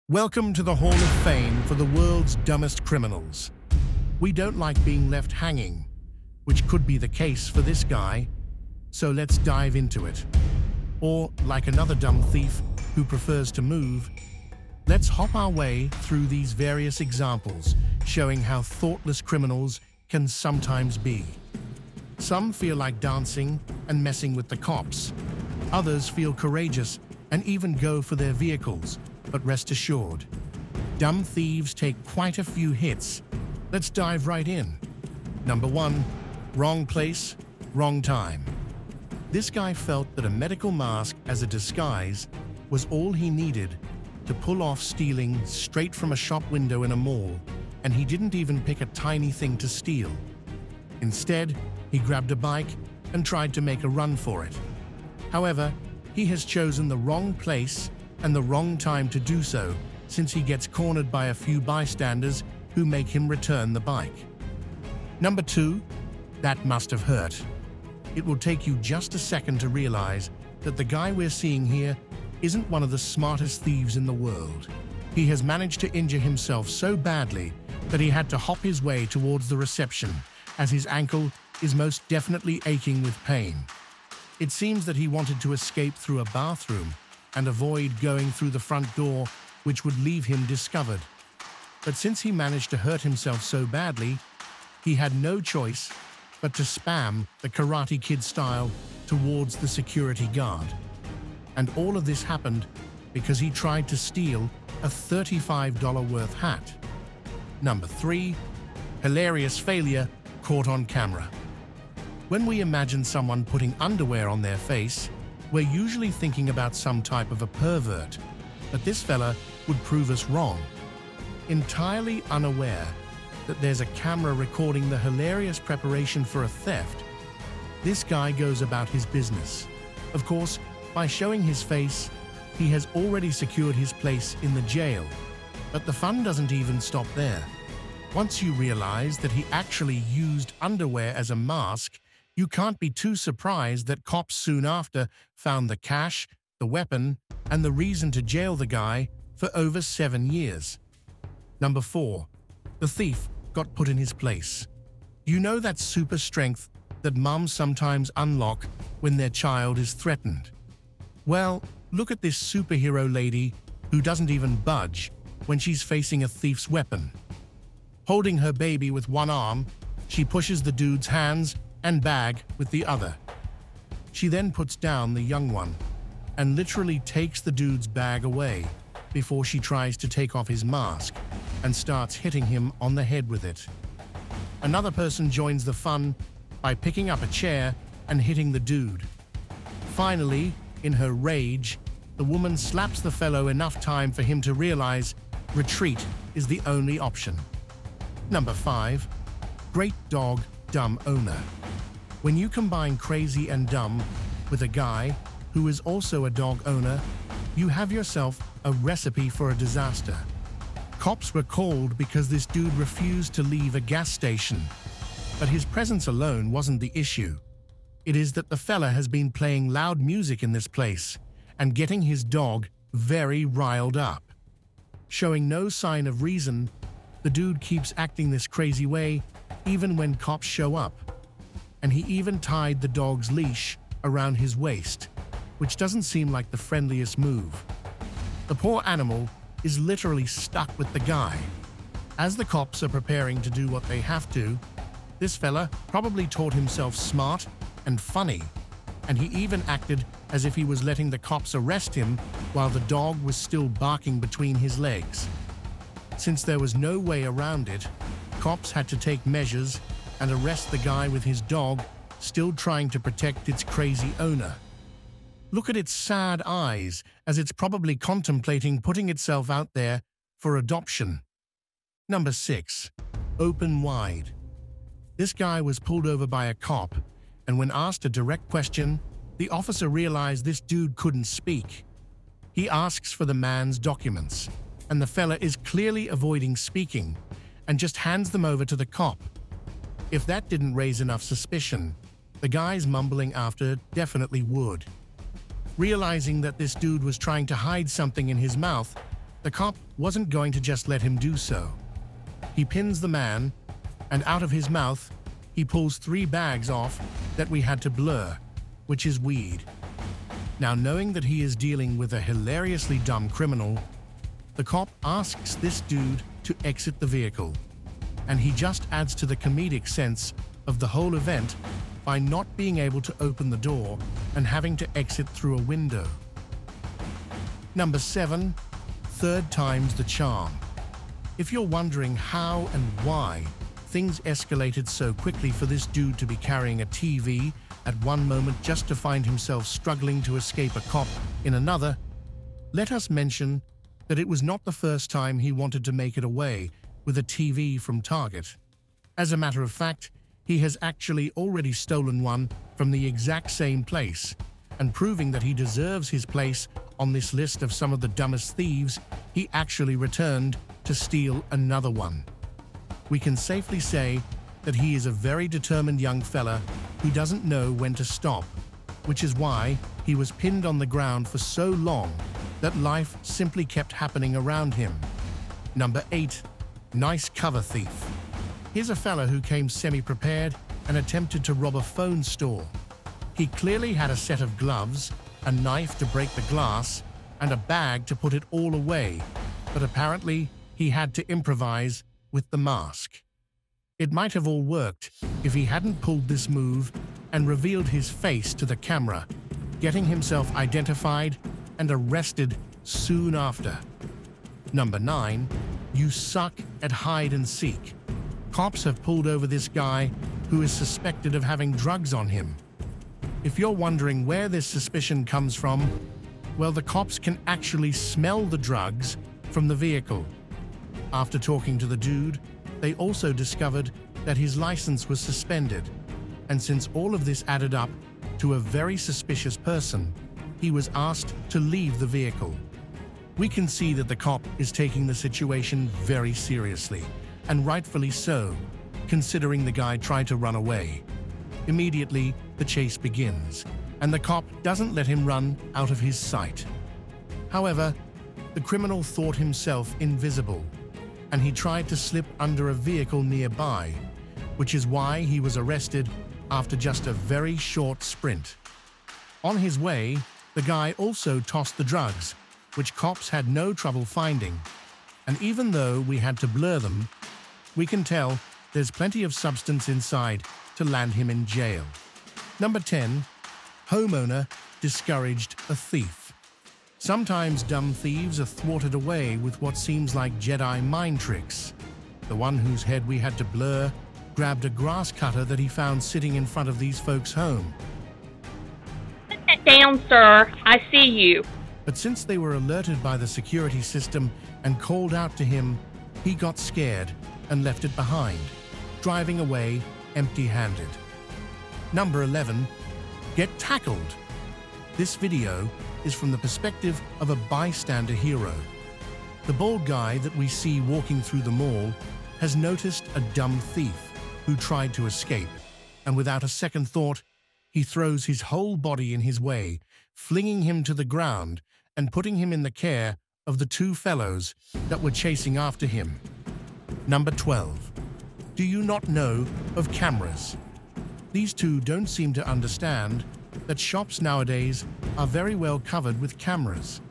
Welcome to the Hall of Fame for the world's dumbest criminals. We don't like being left hanging, which could be the case for this guy, so let's dive into it. Or, like another dumb thief who prefers to move, let's hop our way through these various examples, showing how thoughtless criminals can sometimes be. Some feel like dancing and messing with the cops. Others feel courageous and even go for their vehicles. But rest assured, dumb thieves take quite a few hits. Let's dive right in. Number 1, wrong place, wrong time. This guy felt that a medical mask as a disguise was all he needed to pull off stealing straight from a shop window in a mall, and he didn't even pick a tiny thing to steal. Instead, he grabbed a bike and tried to make a run for it. However, he has chosen the wrong place and the wrong time to do so, since he gets cornered by a few bystanders who make him return the bike. Number 2, that must have hurt. It will take you just a second to realize that the guy we're seeing here isn't one of the smartest thieves in the world. He has managed to injure himself so badly that he had to hop his way towards the reception, as his ankle is most definitely aching with pain. It seems that he wanted to escape through a bathroom and avoid going through the front door, which would leave him discovered. But since he managed to hurt himself so badly, he had no choice but to spam the Karate Kid style towards the security guard. And all of this happened because he tried to steal a $35 worth hat. Number 3, hilarious failure caught on camera. When we imagine someone putting underwear on their face, we're usually thinking about some type of a pervert, but this fella would prove us wrong. Entirely unaware that there's a camera recording the hilarious preparation for a theft, this guy goes about his business. Of course, by showing his face, he has already secured his place in the jail. But the fun doesn't even stop there. Once you realize that he actually used underwear as a mask, you can't be too surprised that cops soon after found the cash, the weapon, and the reason to jail the guy for over 7 years. Number 4, the thief got put in his place. You know that super strength that moms sometimes unlock when their child is threatened? Well, look at this superhero lady who doesn't even budge when she's facing a thief's weapon. Holding her baby with one arm, she pushes the dude's hands and bag with the other. She then puts down the young one and literally takes the dude's bag away before she tries to take off his mask and starts hitting him on the head with it. Another person joins the fun by picking up a chair and hitting the dude. Finally, in her rage, the woman slaps the fellow enough time for him to realize retreat is the only option. Number 5, great dog, dumb owner. When you combine crazy and dumb with a guy who is also a dog owner, you have yourself a recipe for a disaster. Cops were called because this dude refused to leave a gas station. But his presence alone wasn't the issue. It is that the fella has been playing loud music in this place and getting his dog very riled up. Showing no sign of reason, the dude keeps acting this crazy way even when cops show up. And he even tied the dog's leash around his waist, which doesn't seem like the friendliest move. The poor animal is literally stuck with the guy. As the cops are preparing to do what they have to, this fella probably taught himself smart and funny, and he even acted as if he was letting the cops arrest him while the dog was still barking between his legs. Since there was no way around it, cops had to take measures and arrest the guy with his dog still trying to protect its crazy owner. Look at its sad eyes as it's probably contemplating putting itself out there for adoption. Number 6, open wide. This guy was pulled over by a cop, and when asked a direct question, the officer realized this dude couldn't speak. He asks for the man's documents, and the fella is clearly avoiding speaking and just hands them over to the cop. If that didn't raise enough suspicion, the guy's mumbling after definitely would. Realizing that this dude was trying to hide something in his mouth, The cop wasn't going to just let him do so. He pins the man, and out of his mouth, he pulls 3 bags off that we had to blur, which is weed. Now, knowing that he is dealing with a hilariously dumb criminal, the cop asks this dude to exit the vehicle, and he just adds to the comedic sense of the whole event by not being able to open the door and having to exit through a window. Number 7, third time's the charm. If you're wondering how and why things escalated so quickly for this dude to be carrying a TV at one moment just to find himself struggling to escape a cop in another, let us mention that it was not the first time he wanted to make it away with a TV from Target. As a matter of fact, he has actually already stolen one from the exact same place, and proving that he deserves his place on this list of some of the dumbest thieves, he actually returned to steal another one. We can safely say that he is a very determined young fella who doesn't know when to stop, which is why he was pinned on the ground for so long that life simply kept happening around him. Number 8, nice cover thief. Here's a fella who came semi-prepared and attempted to rob a phone store. He clearly had a set of gloves, a knife to break the glass, and a bag to put it all away, but apparently he had to improvise with the mask. It might have all worked if he hadn't pulled this move and revealed his face to the camera, getting himself identified and arrested soon after. Number 9, you suck at hide and seek. Cops have pulled over this guy who is suspected of having drugs on him. If you're wondering where this suspicion comes from, well, the cops can actually smell the drugs from the vehicle. After talking to the dude, they also discovered that his license was suspended, and since all of this added up to a very suspicious person, he was asked to leave the vehicle. We can see that the cop is taking the situation very seriously, and rightfully so, considering the guy tried to run away. Immediately, the chase begins, and the cop doesn't let him run out of his sight. However, the criminal thought himself invisible, and he tried to slip under a vehicle nearby, which is why he was arrested after just a very short sprint. On his way, the guy also tossed the drugs, which cops had no trouble finding, and even though we had to blur them, we can tell there's plenty of substance inside to land him in jail. Number 10, homeowner discouraged a thief. Sometimes dumb thieves are thwarted away with what seems like Jedi mind tricks. The one whose head we had to blur grabbed a grass cutter that he found sitting in front of these folks' home. Put that down, sir. I see you. But since they were alerted by the security system and called out to him, he got scared and left it behind, driving away empty-handed. Number 11, get tackled. This video is from the perspective of a bystander hero. The bald guy that we see walking through the mall has noticed a dumb thief who tried to escape, and without a second thought, he throws his whole body in his way, flinging him to the ground and putting him in the care of the 2 fellows that were chasing after him. Number 12, do you not know of cameras? These two don't seem to understand that shops nowadays are very well covered with cameras.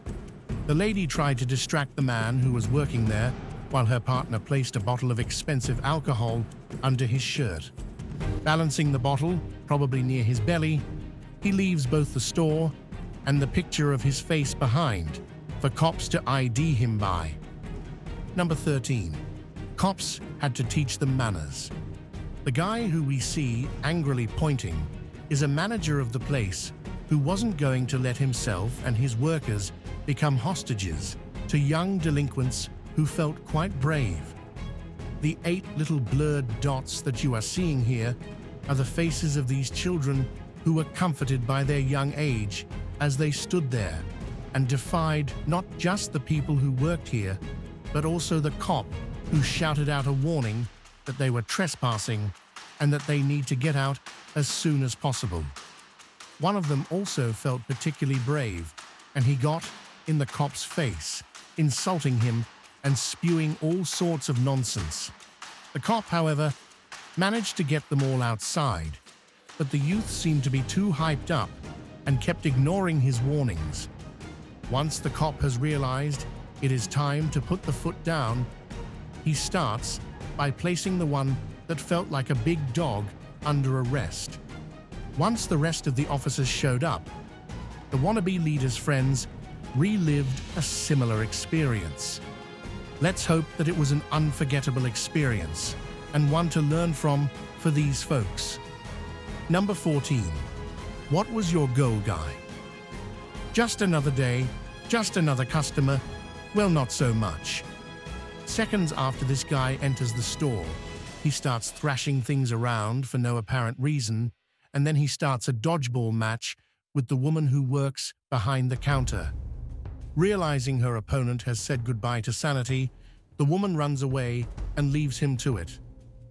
The lady tried to distract the man who was working there while her partner placed a bottle of expensive alcohol under his shirt. Balancing the bottle, probably near his belly, he leaves both the store and the picture of his face behind for cops to ID him by. Number 13, cops had to teach them manners. The guy who we see angrily pointing is a manager of the place who wasn't going to let himself and his workers become hostages to young delinquents who felt quite brave. The 8 little blurred dots that you are seeing here are the faces of these children who were comforted by their young age as they stood there and defied not just the people who worked here, but also the cop who shouted out a warning that they were trespassing and that they need to get out as soon as possible. One of them also felt particularly brave, and he got in the cop's face insulting him and spewing all sorts of nonsense. The cop, however, managed to get them all outside, but the youth seemed to be too hyped up and kept ignoring his warnings. Once the cop has realized it is time to put the foot down, he starts by placing the one that felt like a big dog under arrest. Once the rest of the officers showed up, the wannabe leader's friends relived a similar experience. Let's hope that it was an unforgettable experience and one to learn from for these folks. Number 14. What was your goal, guy? Just another day, just another customer? Well, not so much. Seconds after this guy enters the store, he starts thrashing things around for no apparent reason, and then he starts a dodgeball match with the woman who works behind the counter. Realizing her opponent has said goodbye to sanity, the woman runs away and leaves him to it.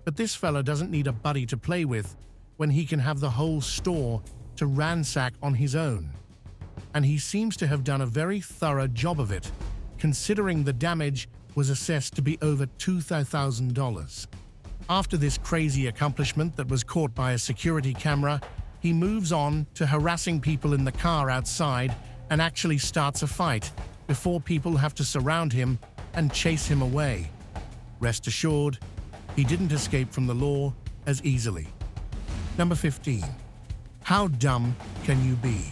But this fella doesn't need a buddy to play with when he can have the whole store to ransack on his own. And he seems to have done a very thorough job of it, considering the damage was assessed to be over $2,000. After this crazy accomplishment that was caught by a security camera, he moves on to harassing people in the car outside and actually starts a fight before people have to surround him and chase him away. Rest assured, he didn't escape from the law as easily. Number 15. How dumb can you be?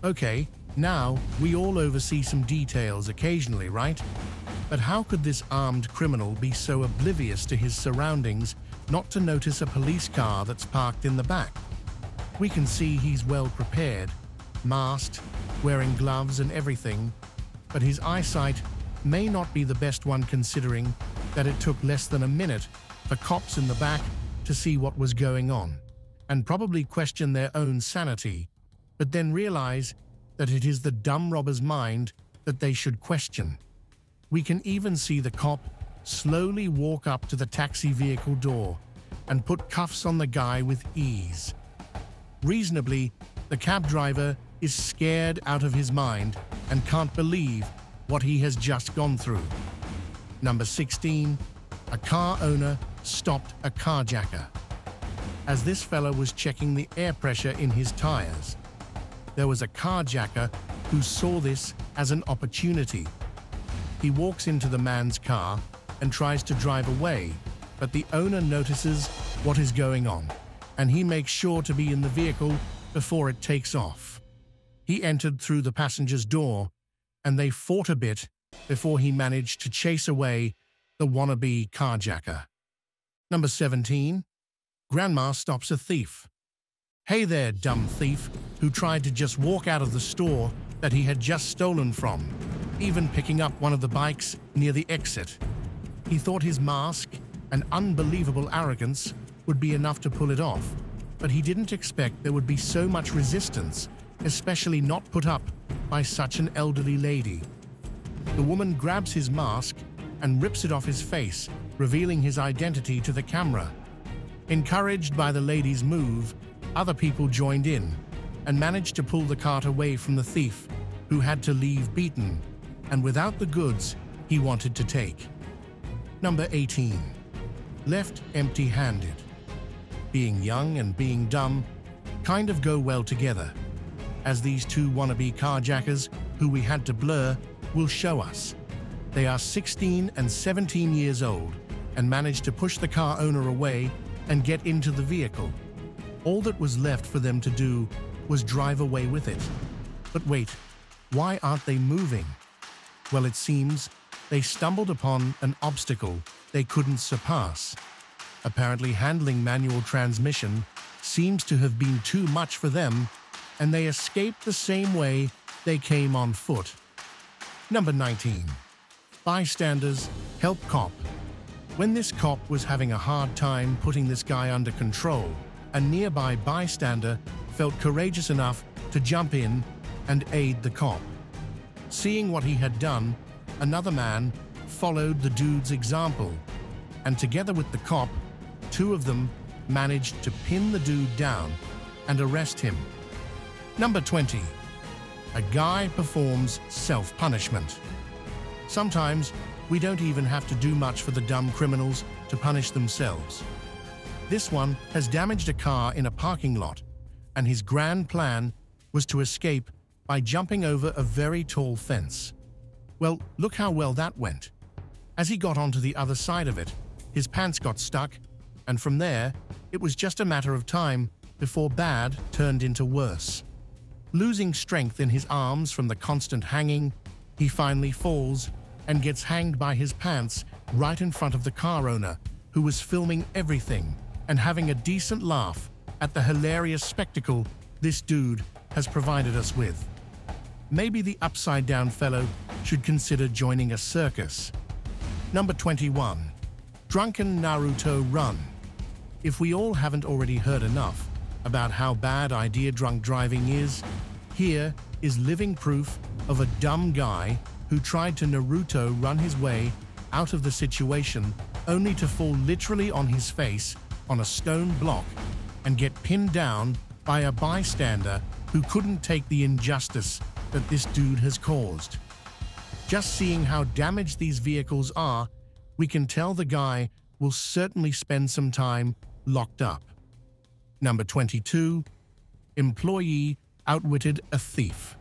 Okay, now we all oversee some details occasionally, right? But how could this armed criminal be so oblivious to his surroundings not to notice a police car that's parked in the back? We can see he's well prepared, masked, wearing gloves and everything, but his eyesight may not be the best one considering that it took less than a minute for cops in the back to see what was going on and probably question their own sanity, but then realize that it is the dumb robber's mind that they should question. We can even see the cop slowly walk up to the taxi vehicle door and put cuffs on the guy with ease. Reasonably, the cab driver is scared out of his mind and can't believe what he has just gone through. Number 16. A car owner stopped a carjacker. As this fella was checking the air pressure in his tires, there was a carjacker who saw this as an opportunity. He walks into the man's car and tries to drive away, but the owner notices what is going on, and he makes sure to be in the vehicle before it takes off. He entered through the passenger's door, and they fought a bit before he managed to chase away the wannabe carjacker. Number 17. Grandma stops a thief. Hey there, dumb thief, who tried to just walk out of the store that he had just stolen from, even picking up one of the bikes near the exit. He thought his mask and unbelievable arrogance would be enough to pull it off, but he didn't expect there would be so much resistance, especially not put up by such an elderly lady. The woman grabs his mask and rips it off his face, revealing his identity to the camera. Encouraged by the lady's move, other people joined in and managed to pull the cart away from the thief, who had to leave beaten and without the goods he wanted to take. Number 18. Left empty-handed. Being young and being dumb kind of go well together, as these two wannabe carjackers who we had to blur will show us. They are 16 and 17 years old and managed to push the car owner away and get into the vehicle. All that was left for them to do was drive away with it. But wait, why aren't they moving? Well, it seems they stumbled upon an obstacle they couldn't surpass. Apparently, handling manual transmission seems to have been too much for them, and they escaped the same way they came on foot. Number 19. Bystanders help cop. When this cop was having a hard time putting this guy under control, a nearby bystander felt courageous enough to jump in and aid the cop. Seeing what he had done, another man followed the dude's example, and together with the cop, two of them managed to pin the dude down and arrest him. Number 20. A guy performs self-punishment. Sometimes, we don't even have to do much for the dumb criminals to punish themselves. This one has damaged a car in a parking lot, and his grand plan was to escape by jumping over a very tall fence. Well, look how well that went. As he got onto the other side of it, his pants got stuck, and from there, it was just a matter of time before bad turned into worse. Losing strength in his arms from the constant hanging, he finally falls and gets hanged by his pants right in front of the car owner, who was filming everything and having a decent laugh at the hilarious spectacle this dude has provided us with. Maybe the upside-down fellow should consider joining a circus. Number 21. Drunken Naruto Run. If we all haven't already heard enough about how bad idea drunk driving is, here is living proof of a dumb guy who tried to Naruto run his way out of the situation only to fall literally on his face on a stone block and get pinned down by a bystander who couldn't take the injustice that this dude has caused. Just seeing how damaged these vehicles are, we can tell the guy will certainly spend some time locked up. Number 22. Employee outwitted a thief.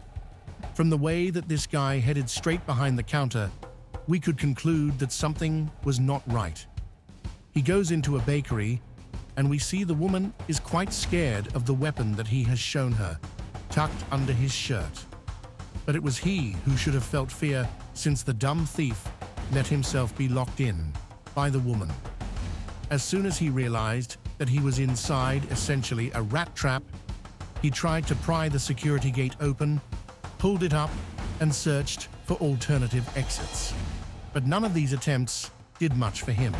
From the way that this guy headed straight behind the counter, we could conclude that something was not right. He goes into a bakery, and we see the woman is quite scared of the weapon that he has shown her, tucked under his shirt. But it was he who should have felt fear, since the dumb thief let himself be locked in by the woman. As soon as he realized that he was inside essentially a rat trap, he tried to pry the security gate open, pulled it up, and searched for alternative exits. But none of these attempts did much for him.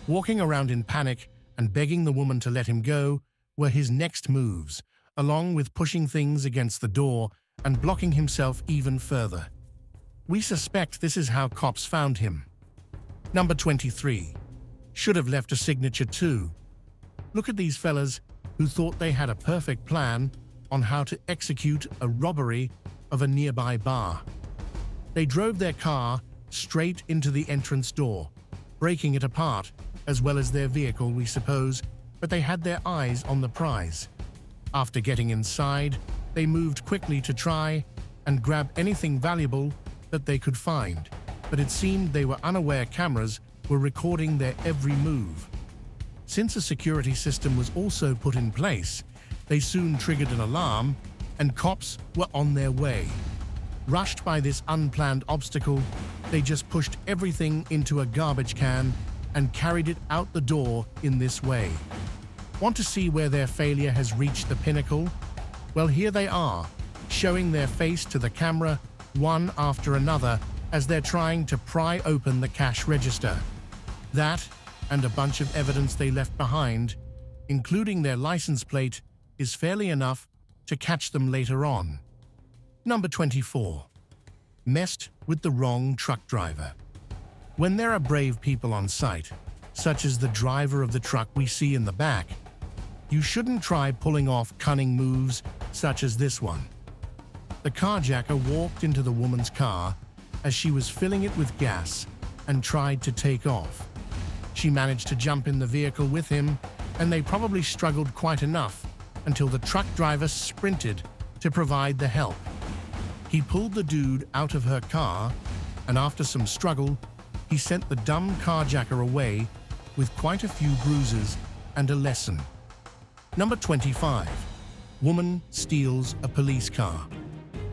Walking around in panic and begging the woman to let him go were his next moves, along with pushing things against the door and blocking himself even further. We suspect this is how cops found him. Number 23. Should have left a signature too. Look at these fellas who thought they had a perfect plan on how to execute a robbery of a nearby bar. They drove their car straight into the entrance door, breaking it apart, as well as their vehicle, we suppose, but they had their eyes on the prize. After getting inside, they moved quickly to try and grab anything valuable that they could find, but it seemed they were unaware cameras were recording their every move. Since a security system was also put in place, they soon triggered an alarm, and cops were on their way. Rushed by this unplanned obstacle, they just pushed everything into a garbage can and carried it out the door in this way. Want to see where their failure has reached the pinnacle? Well, here they are, showing their face to the camera one after another as they're trying to pry open the cash register. That, and a bunch of evidence they left behind, including their license plate, is fairly enough to catch them later on. Number 24. Messed with the wrong truck driver. When there are brave people on site, such as the driver of the truck we see in the back, you shouldn't try pulling off cunning moves such as this one. The carjacker walked into the woman's car as she was filling it with gas and tried to take off. She managed to jump in the vehicle with him, and they probably struggled quite enough until the truck driver sprinted to provide the help. He pulled the dude out of her car, and after some struggle, he sent the dumb carjacker away with quite a few bruises and a lesson. Number 25. Woman steals a police car.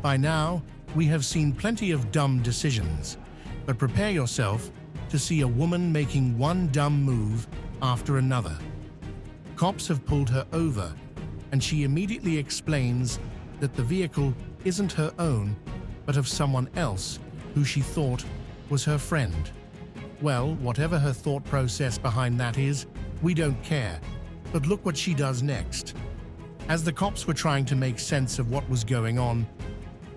By now, we have seen plenty of dumb decisions, but prepare yourself to see a woman making one dumb move after another. Cops have pulled her over, and she immediately explains that the vehicle isn't her own, but of someone else who she thought was her friend. Well, whatever her thought process behind that is, we don't care. But look what she does next. As the cops were trying to make sense of what was going on,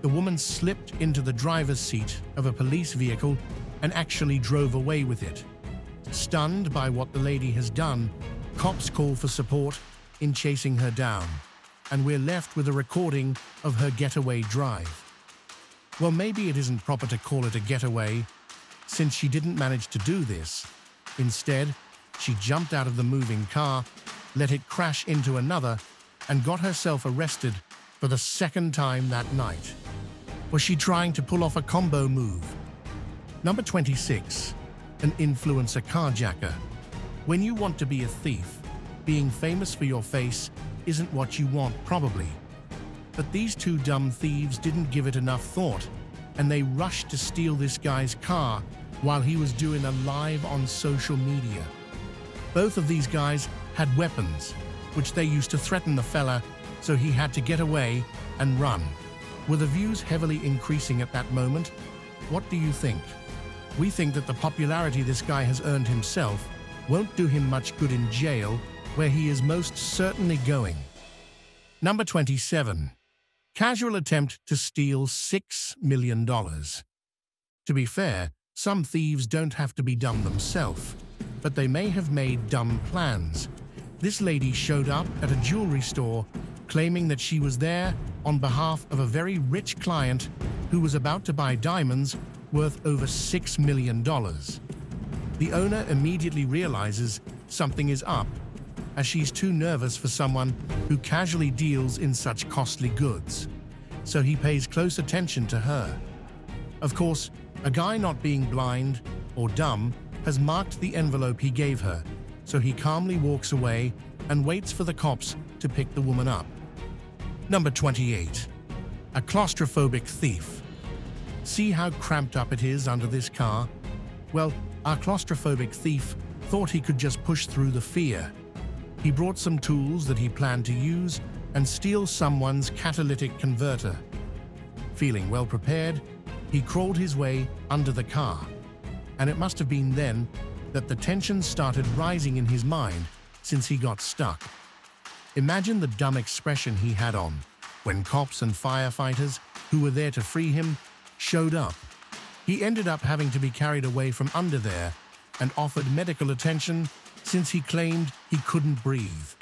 the woman slipped into the driver's seat of a police vehicle and actually drove away with it. Stunned by what the lady has done, cops call for support in chasing her down, and we're left with a recording of her getaway drive. Well, maybe it isn't proper to call it a getaway, Since she didn't manage to do this, instead, she jumped out of the moving car, let it crash into another, and got herself arrested for the second time that night. Was she trying to pull off a combo move? Number 26. An influencer carjacker. When you want to be a thief, being famous for your face isn't what you want, probably. But these two dumb thieves didn't give it enough thought, and they rushed to steal this guy's car while he was doing a live on social media. Both of these guys had weapons, which they used to threaten the fella, so he had to get away and run. Were the views heavily increasing at that moment? What do you think? We think that the popularity this guy has earned himself won't do him much good in jail, where he is most certainly going. Number 27. Casual attempt to steal $6 million. To be fair, some thieves don't have to be dumb themselves, but they may have made dumb plans. This lady showed up at a jewelry store claiming that she was there on behalf of a very rich client who was about to buy diamonds worth over $6 million. The owner immediately realizes something is up, as she's too nervous for someone who casually deals in such costly goods, so he pays close attention to her. Of course, a guy not being blind or dumb has marked the envelope he gave her, so he calmly walks away and waits for the cops to pick the woman up. Number 28. A claustrophobic thief. See how cramped up it is under this car? Well, our claustrophobic thief thought he could just push through the fear. He brought some tools that he planned to use and steal someone's catalytic converter. Feeling well prepared, he crawled his way under the car, and it must have been then that the tension started rising in his mind since he got stuck. Imagine the dumb expression he had on when cops and firefighters who were there to free him showed up. He ended up having to be carried away from under there and offered medical attention since he claimed he couldn't breathe.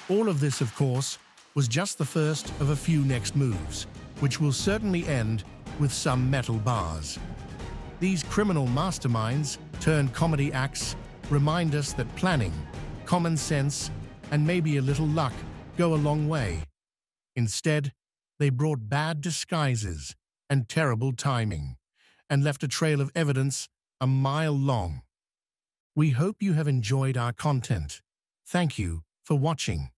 All of this, of course, was just the first of a few next moves, which will certainly end with some metal bars. These criminal masterminds turned comedy acts remind us that planning, common sense, and maybe a little luck go a long way. Instead, they brought bad disguises and terrible timing, and left a trail of evidence a mile long. We hope you have enjoyed our content. Thank you for watching.